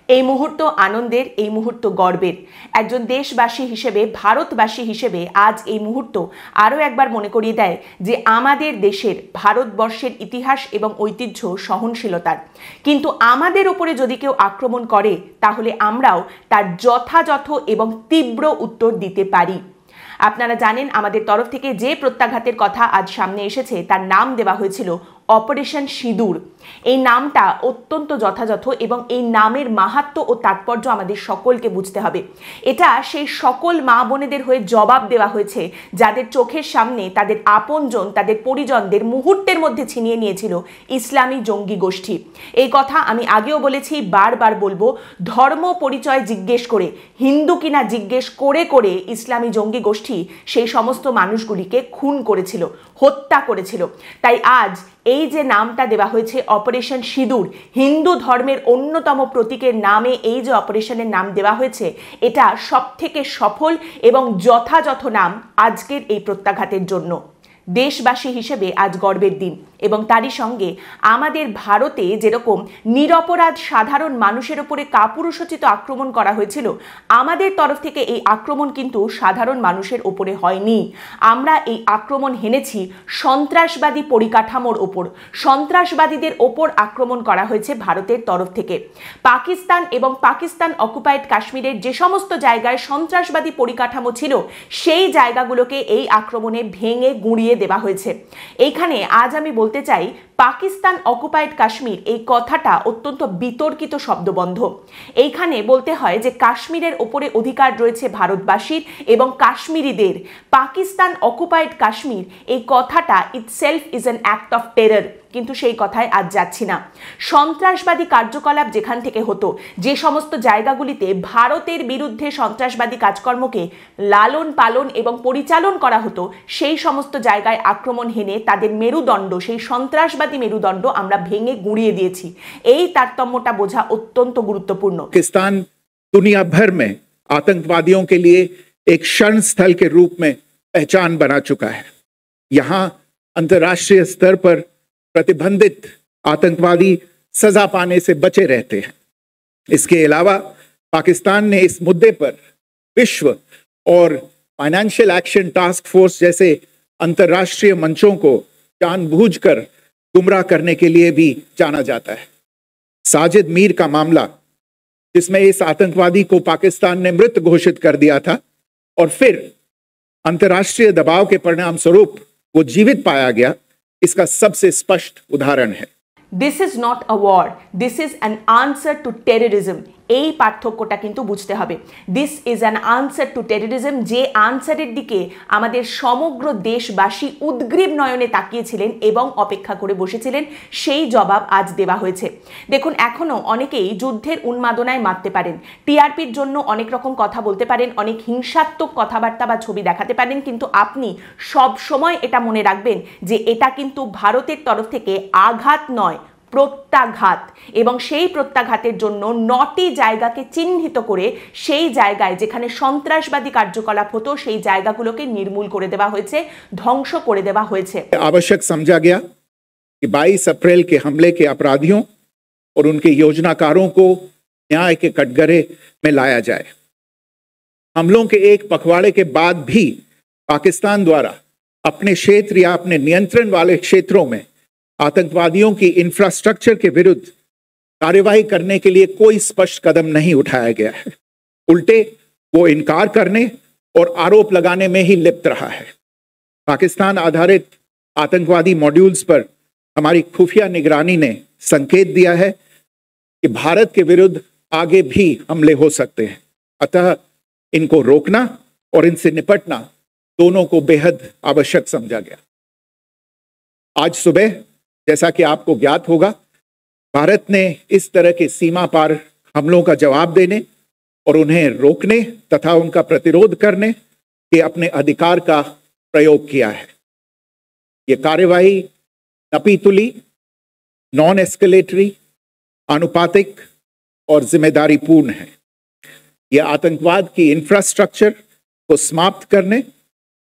এই মুহূর্ত আনন্দের, এই মুহূর্ত গর্বের। একজন দেশবাসী হিসেবে, ভারতবাসী হিসেবে আজ এই মুহূর্ত আরও একবার মনে করিয়ে দেয় যে আমাদের দেশের, ভারতবর্ষের ইতিহাস এবং ঐতিহ্য সহনশীলতার। কিন্তু আমাদের ওপরে যদি কেউ আক্রমণ করে তাহলে আমরাও তার যথাযথ এবং তীব্র উত্তর দিতে পারি। আপনারা জানেন আমাদের তরফ থেকে যে প্রত্যাঘাতের কথা আজ সামনে এসেছে তার নাম দেওয়া হয়েছিল অপারেশন সিঁদুর। এই নামটা অত্যন্ত যথাযথ এবং এই নামের মাহাত্ম্য ও তাৎপর্য আমাদের সকলকে বুঝতে হবে। এটা সেই সকল মা বোনেদের হয়ে জবাব দেওয়া হয়েছে যাদের চোখের সামনে তাদের আপনজন, তাদের পরিজনদের মুহূর্তের মধ্যে ছিনিয়ে নিয়েছিল ইসলামী জঙ্গি গোষ্ঠী। এই কথা আমি আগেও বলেছি, বারবার বলবো, ধর্ম পরিচয় জিজ্ঞেস করে, হিন্দু কিনা জিজ্ঞেস করে করে ইসলামী জঙ্গি গোষ্ঠী সেই সমস্ত মানুষগুলিকে খুন করেছিল, হত্যা করেছিল। তাই আজ এই যে নামটা দেওয়া হয়েছে অপারেশন সিঁদুর, হিন্দু ধর্মের অন্যতম প্রতীকের নামে এই যে অপারেশনের নাম দেওয়া হয়েছে, এটা সবথেকে সফল এবং যথাযথ নাম আজকের এই প্রত্যাঘাতের জন্য। দেশবাসী হিসেবে আজ গর্বের দিন এবং তারই সঙ্গে আমাদের ভারতে যেরকম নিরপরাধ সাধারণ মানুষের ওপরে কাপুরুষোচিত আক্রমণ করা হয়েছিল, আমাদের তরফ থেকে এই আক্রমণ কিন্তু সাধারণ মানুষের ওপরে হয়নি। আমরা এই আক্রমণ হেনেছি সন্ত্রাসবাদী পরিকাঠামোর ওপর, সন্ত্রাসবাদীদের ওপর আক্রমণ করা হয়েছে ভারতের তরফ থেকে। পাকিস্তান এবং পাকিস্তান অকুপাইড কাশ্মীরের যে সমস্ত জায়গায় সন্ত্রাসবাদী পরিকাঠামো ছিল সেই জায়গাগুলোকে এই আক্রমণে ভেঙে গুঁড়িয়ে দেওয়া হয়েছে। এইখানে আজ আমি বলতে চাই, পাকিস্তান অকুপাইড কাশ্মীর এই কথাটা অত্যন্ত বিতর্কিত শব্দবন্ধ। এইখানে বলতে হয় যে কাশ্মীরের ওপরে অধিকার রয়েছে ভারতবাসীর এবং কাশ্মীরিদের। পাকিস্তান অকুপাইড কাশ্মীর এই কথাটা itself is an act of terror, কিন্তু সেই কথায় আজ যাচ্ছি না। সন্ত্রাসবাদী কার্যকলাপ যেখান থেকে হতো, যে সমস্ত জায়গাগুলিতে ভারতের বিরুদ্ধে সন্ত্রাসবাদী কাজকর্মকে লালন পালন এবং পরিচালন করা হতো, সেই সমস্ত জায়গায় আক্রমণ হেনে তাদের মেরুদণ্ড, সেই সন্ত্রাসবাদী মেরুদণ্ড আমরা ভেঙে গুঁড়িয়ে দিয়েছি। এই তারতম্যটা বোঝা অত্যন্ত গুরুত্বপূর্ণ। पाकिस्तान दुनिया भर में आतंकवादियों के लिए एक शरण स्थल के रूप में पहचान बना चुका है। यहाँ अंतर्राष्ट्रीय स्तर पर प्रतिबंधित आतंकवादी सजा पाने से बचे रहते हैं। इसके अलावा पाकिस्तान ने इस मुद्दे पर विश्व और फाइनेंशियल एक्शन टास्क फोर्स जैसे अंतर्राष्ट्रीय मंचों को जानबूझकर गुमराह करने के लिए भी जाना जाता है। साजिद मीर का मामला, जिसमें इस आतंकवादी को पाकिस्तान ने मृत घोषित कर दिया था और फिर अंतर्राष्ट्रीय दबाव के परिणाम स्वरूप वो जीवित पाया गया, इसका सबसे स्पष्ट उदाहरण है। This is not a war, this is an answer to terrorism. এই পার্থক্যটা কিন্তু বুঝতে হবে। This is an answer to terrorism, যে আনসারের দিকে আমাদের সমগ্র দেশবাসী উদ্গ্রীব নয়নে তাকিয়েছিলেন এবং অপেক্ষা করে বসেছিলেন, সেই জবাব আজ দেওয়া হয়েছে। দেখুন, এখনও অনেকেই যুদ্ধের উন্মাদনায় মারতে পারেন, টিআরপির জন্য অনেক রকম কথা বলতে পারেন, অনেক হিংসাত্মক কথাবার্তা বা ছবি দেখাতে পারেন, কিন্তু আপনি সব সময় এটা মনে রাখবেন যে এটা কিন্তু ভারতের তরফ থেকে আঘাত নয়, প্রত্যাঘাত। এবং সেই প্রত্যাঘাতের জন্য 9টি জায়গাকে চিহ্নিত করে সেই জায়গায় যেখানে সন্ত্রাসবাদী কার্যকলাপ হতো সেই জায়গাগুলোকে নির্মূল করে দেওয়া হয়েছে, ধ্বংস করে দেওয়া হয়েছে। आवश्यक समझा गया कि 22 अप्रैल के हमले के अपराधियों और उनके योजनाकारों को न्याय के कटघरे में लाया जाए। हमलों के एक पखवाड़े के बाद भी पाकिस्तान द्वारा अपने क्षेत्र या अपने नियंत्रण वाले क्षेत्रों में आतंकवादियों की इंफ्रास्ट्रक्चर के विरुद्ध कार्यवाही करने के लिए कोई स्पष्ट कदम नहीं उठाया गया है। उल्टे वो इनकार करने और आरोप लगाने में ही लिप्त रहा है। पाकिस्तान आधारित आतंकवादी मॉड्यूल्स पर हमारी खुफिया निगरानी ने संकेत दिया है कि भारत के विरुद्ध आगे भी हमले हो सकते हैं। अतः इनको रोकना और इनसे निपटना दोनों को बेहद आवश्यक समझा गया। आज सुबह, जैसा कि आपको ज्ञात होगा, भारत ने इस तरह के सीमा पार हमलों का जवाब देने और उन्हें रोकने तथा उनका प्रतिरोध करने के अपने अधिकार का प्रयोग किया है। ये कार्यवाही नपीतुली, नॉन एस्केलेटरी, आनुपातिक और जिम्मेदारीपूर्ण है। यह आतंकवाद की इंफ्रास्ट्रक्चर को समाप्त करने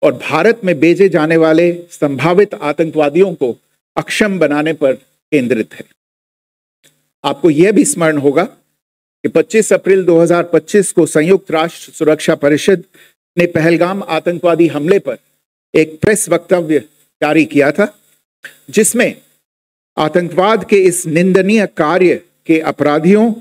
और भारत में भेजे जाने वाले संभावित आतंकवादियों को अक्षम बनाने पर केंद्रित है। आपको यह भी स्मरण होगा कि 25 अप्रैल 2025 को संयुक्त राष्ट्र सुरक्षा परिषद ने पहलगाम आतंकवादी हमले पर एक प्रेस वक्तव्य जारी किया था, जिसमें आतंकवाद के इस निंदनीय कार्य के अपराधियों,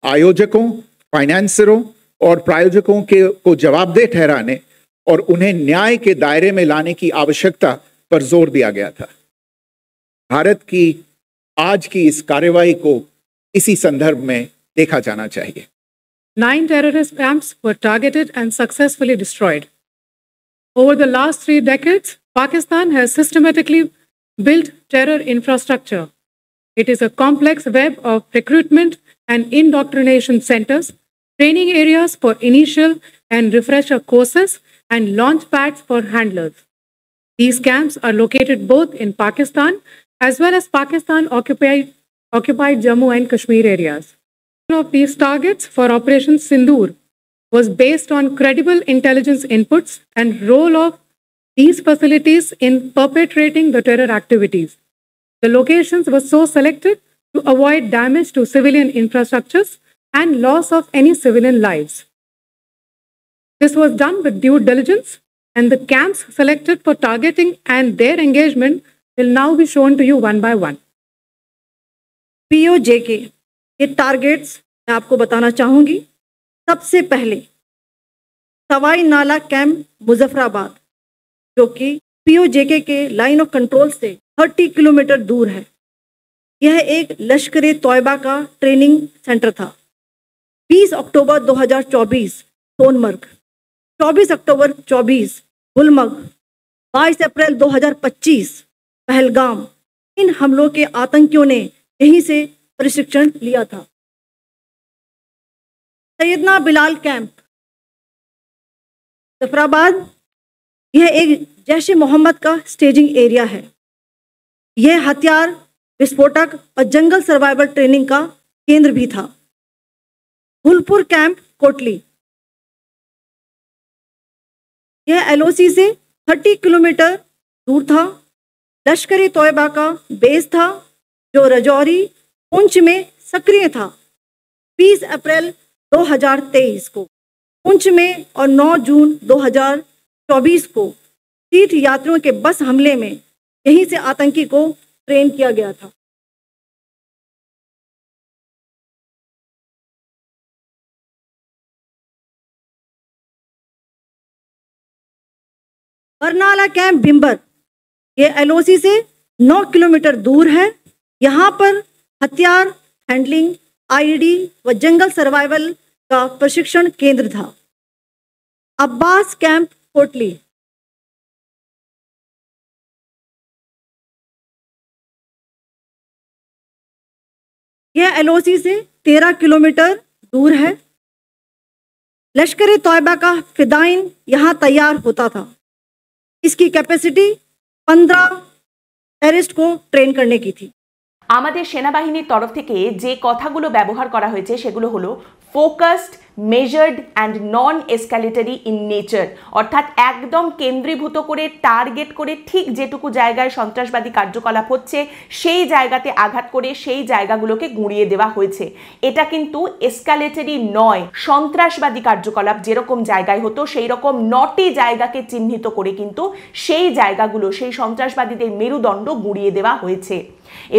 आयोजकों, फाइनेंसरों और प्रायोजकों को जवाबदेह ठहराने और उन्हें न्याय के दायरे में लाने की आवश्यकता पर जोर दिया गया था। भारत की आज की इस कार्रवाई को इसी संदर्भ में देखा जाना चाहिए। 9 terrorist camps were targeted and successfully destroyed. Over the last 3 decades, Pakistan has systematically built terror infrastructure. It is a complex web of recruitment and indoctrination centers, training areas for initial and refresher courses, and launch pads for handlers. These camps are located both in Pakistan as well as Pakistan occupied Jammu and Kashmir areas. One of these targets for Operation Sindoor was based on credible intelligence inputs and role of these facilities in perpetrating the terror activities. The locations were so selected to avoid damage to civilian infrastructures and loss of any civilian lives. This was done with due diligence, and the camps selected for targeting and their engagement will now be shown to you one by one. POJK ये targets मैं आपको बताना चाहूंगी। सबसे पहले सवाई नाला camp Muzaffarabad, जो कि POJK के लाइन ऑफ कंट्रोल से 30 किलोमीटर दूर है। यह एक लश्कर तौयबा का ट्रेनिंग सेंटर था। 20 अक्टूबर 2024 सोनमर्ग, 24 अक्टूबर 24 गुलमर्ग, 22 अप्रैल 2025 पहलगाम, इन हमलों के आतंकियों ने यहीं से प्रशिक्षण लिया था। सैयदना बिलाल कैंप जफराबाद, यह एक जैश ए मोहम्मद का स्टेजिंग एरिया है। यह हथियार, विस्फोटक और जंगल सर्वाइवल ट्रेनिंग का केंद्र भी था। गुलपुर कैंप कोटली, यह LOC से 30 किलोमीटर दूर था। लश्कर तौयबा का बेस था, जो रजौरी पुंछ में सक्रिय था। 20 अप्रैल 2023 को पुंछ में और 9 जून 2024 को तीर्थ यात्रियों के बस हमले में यहीं से आतंकी को ट्रेन किया गया था। बरनाला कैंप भिंबर, ये LOC से 9 किलोमीटर दूर है। यहाँ पर हथियार, हैंडलिंग, IED व जंगल सर्वाइवल का प्रशिक्षण केंद्र था। अब्बास कैंप कोटली, यह LOC से 13 किलोमीटर दूर है। लश्कर तौयबा का फिदाइन यहाँ तैयार होता था। इसकी कैपेसिटी 15 टेररिस्ट को ट्रेन करने की थी। আমাদের সেনাবাহিনীর তরফ থেকে যে কথাগুলো ব্যবহার করা হয়েছে সেগুলো হলো focused, measured and non escalatory in nature, অর্থাৎ একদম কেন্দ্রীভূত করে টার্গেট করে ঠিক যেটুকু জায়গায় সন্ত্রাসবাদী কার্যকলাপ হচ্ছে সেই জায়গাতে আঘাত করে সেই জায়গাগুলোকে গুঁড়িয়ে দেওয়া হয়েছে। এটা কিন্তু এসকালেটরি নয়। সন্ত্রাসবাদী কার্যকলাপ যেরকম জায়গায় হতো সেই রকম 9টি জায়গাকে চিহ্নিত করে কিন্তু সেই জায়গাগুলো, সেই সন্ত্রাসবাদীদের মেরুদণ্ড গুঁড়িয়ে দেওয়া হয়েছে।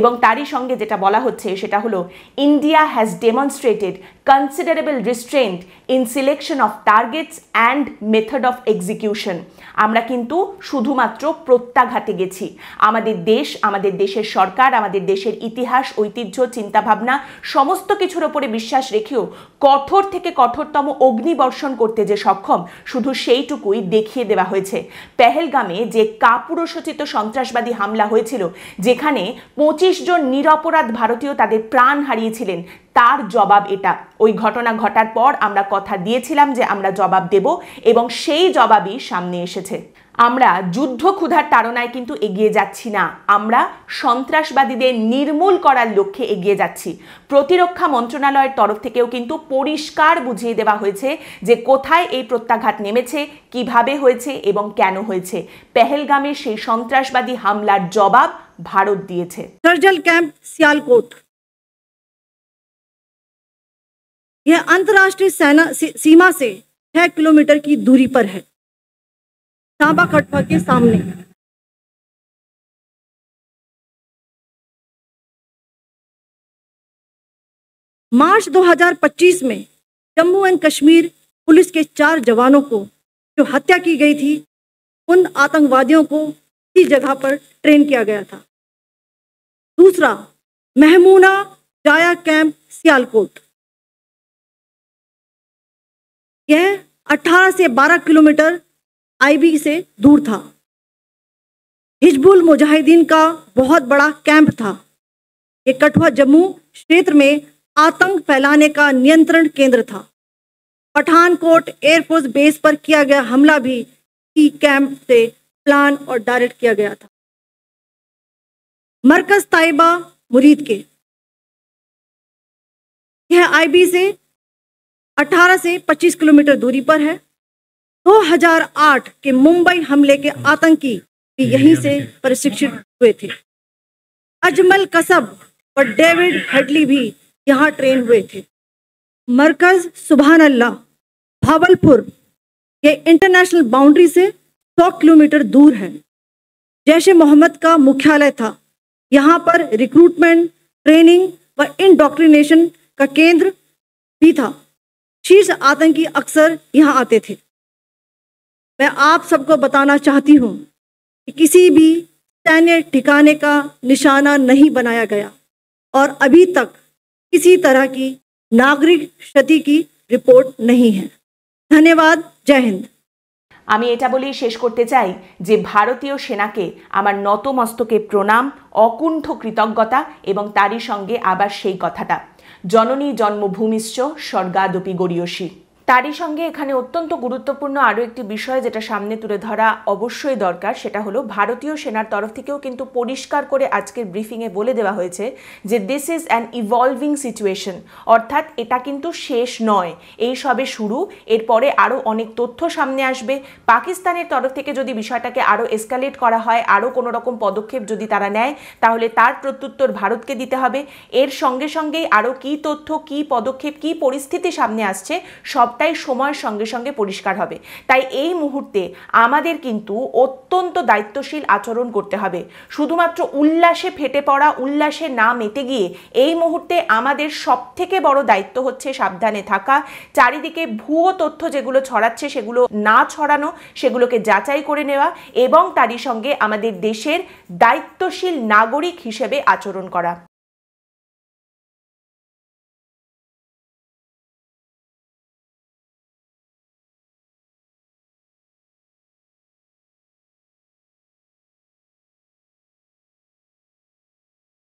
এবং তারই সঙ্গে যেটা বলা হচ্ছে সেটা হলো India has demonstrated considerable restraint in selection of targets and method of execution. আমরা কিন্তু শুধুমাত্র প্রত্যাঘাতে গেছি। আমাদের দেশ, আমাদের দেশের সরকার, আমাদের দেশের ইতিহাস, ঐতিহ্য, চিন্তাভাবনা সমস্ত কিছুর ওপরে বিশ্বাস রেখেও কঠোর থেকে কঠোরতম অগ্নিবর্ষণ করতে যে সক্ষম, শুধু সেইটুকুই দেখিয়ে দেওয়া হয়েছে। পেহেলগামে যে কাপুরুষোচিত সন্ত্রাসবাদী হামলা হয়েছিল, যেখানে 25 জন নিরপরাধ ভারতীয় তাদের প্রাণ হারিয়েছিলেন, তার জবাব এটা। ওই ঘটনা ঘটার পর আমরা কথা দিয়েছিলাম যে আমরা জবাব দেব এবং সেই জবাবই সামনে এসেছে। আমরা যুদ্ধ ক্ষুধার তাড়নায় কিন্তু এগিয়ে যাচ্ছি না, আমরা সন্ত্রাসবাদীদের নির্মূল করার লক্ষ্যে এগিয়ে যাচ্ছি। প্রতিরক্ষা মন্ত্রণালয়ের তরফ থেকেও কিন্তু পরিষ্কার বুঝিয়ে দেওয়া হয়েছে যে কোথায় এই প্রত্যাঘাত নেমেছে, কিভাবে হয়েছে এবং কেন হয়েছে। পেহেলগামের সেই সন্ত্রাসবাদী হামলার জবাব ভারত দিয়েছে। सर्जिकल कैंप सियालकोट, यह अंतर्राष्ट्रीय सीमा से 6 किलोमीटर की दूरी पर है, सांबा कठुआ के सामने। मार्च 2025 में जम्मू एंड कश्मीर पुलिस के 4 जवानों को जो हत्या की गई थी, उन आतंकवादियों को इसी जगह पर ट्रेन किया गया था। दूसरा, महमूना जाया कैंप सियालकोट, यह 18 से 12 किलोमीटर आईबी से दूर था। हिजबुल मुजाहिदीन का बहुत बड़ा कैंप था। ये कठुआ जम्मू क्षेत्र में आतंक फैलाने का नियंत्रण केंद्र था। पठानकोट एयरफोर्स बेस पर किया गया हमला भी इसी कैंप से प्लान और डायरेक्ट किया गया था। मरकज ताइबा मुरीद के, यह आईबी से 18 से 25 किलोमीटर दूरी पर है। 2008 के मुंबई हमले के आतंकी भी यहीं से प्रशिक्षित हुए थे। अजमल कसब और डेविड हेडली भी यहाँ ट्रेन हुए थे। मरकज सुभान अल्लाह भावलपुर, ये इंटरनेशनल बाउंड्री से 100 किलोमीटर दूर है। जैश ए मोहम्मद का मुख्यालय था। यहाँ पर रिक्रूटमेंट, ट्रेनिंग व इंडोक्ट्रिनेशन का केंद्र भी था। शीर्ष आतंकी अक्सर यहाँ आते थे। मैं आप सबको बताना चाहती हूँ कि किसी भी सैन्य ठिकाने का निशाना नहीं बनाया गया और अभी तक किसी तरह की नागरिक क्षति की रिपोर्ट नहीं है। धन्यवाद। जय हिंद। আমি এটা বলেই শেষ করতে চাই যে ভারতীয় সেনাকে আমার নতমস্তকে প্রণাম, অকুণ্ঠ কৃতজ্ঞতা এবং তারই সঙ্গে আবার সেই কথাটা, জননী জন্মভূমিশ্চ স্বর্গাদপি গরীয়সী। তারই সঙ্গে এখানে অত্যন্ত গুরুত্বপূর্ণ আরও একটি বিষয় যেটা সামনে তুলে ধরা অবশ্যই দরকার, সেটা হলো ভারতীয় সেনার তরফ থেকেও কিন্তু পরিষ্কার করে আজকের ব্রিফিংয়ে বলে দেওয়া হয়েছে যে this is an evolving situation, অর্থাৎ এটা কিন্তু শেষ নয়, এই সবে শুরু। এরপরে আরও অনেক তথ্য সামনে আসবে। পাকিস্তানের তরফ থেকে যদি বিষয়টাকে আরও এসকালেট করা হয়, আরও কোনো রকম পদক্ষেপ যদি তারা নেয়, তাহলে তার প্রত্যুত্তর ভারতকে দিতে হবে। এর সঙ্গে সঙ্গেই আরও কী তথ্য, কী পদক্ষেপ, কী পরিস্থিতি সামনে আসছে সব তাই সময়ের সঙ্গে সঙ্গে পরিষ্কার হবে। তাই এই মুহূর্তে আমাদের কিন্তু অত্যন্ত দায়িত্বশীল আচরণ করতে হবে। শুধুমাত্র উল্লাসে ফেটে পড়া, উল্লাসে না মেতে গিয়ে এই মুহূর্তে আমাদের সবথেকে বড় দায়িত্ব হচ্ছে সাবধানে থাকা, চারিদিকে ভুয়ো তথ্য যেগুলো ছড়াচ্ছে সেগুলো না ছড়ানো, সেগুলোকে যাচাই করে নেওয়া এবং তারই সঙ্গে আমাদের দেশের দায়িত্বশীল নাগরিক হিসেবে আচরণ করা।